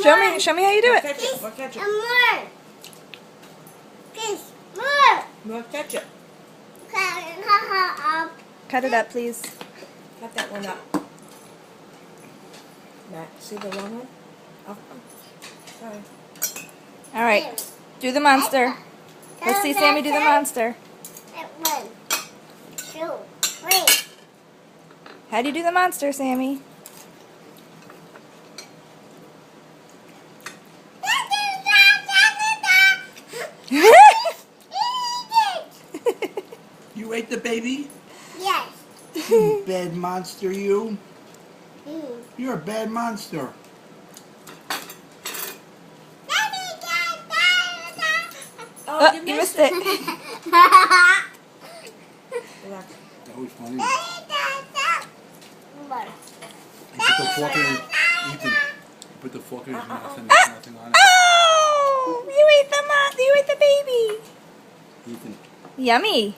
Show me how you do it. Ketchup. More ketchup. More. Please, more. More ketchup. Cut it up, please. Cut that one up. Matt, see the long one? Oh, sorry. All right. Do the monster. Let's see Sammy do the monster. 1, 2, 3. How do you do the monster, Sammy? You ate the baby? Yes. You bad monster, you. Mm. You're a bad monster. Oh, You missed it. Relax. That was funny. You put the fork in his, Ethan. You put the fork in his mouth and there's nothing on it. Oh! You ate the baby. Ethan. Yummy.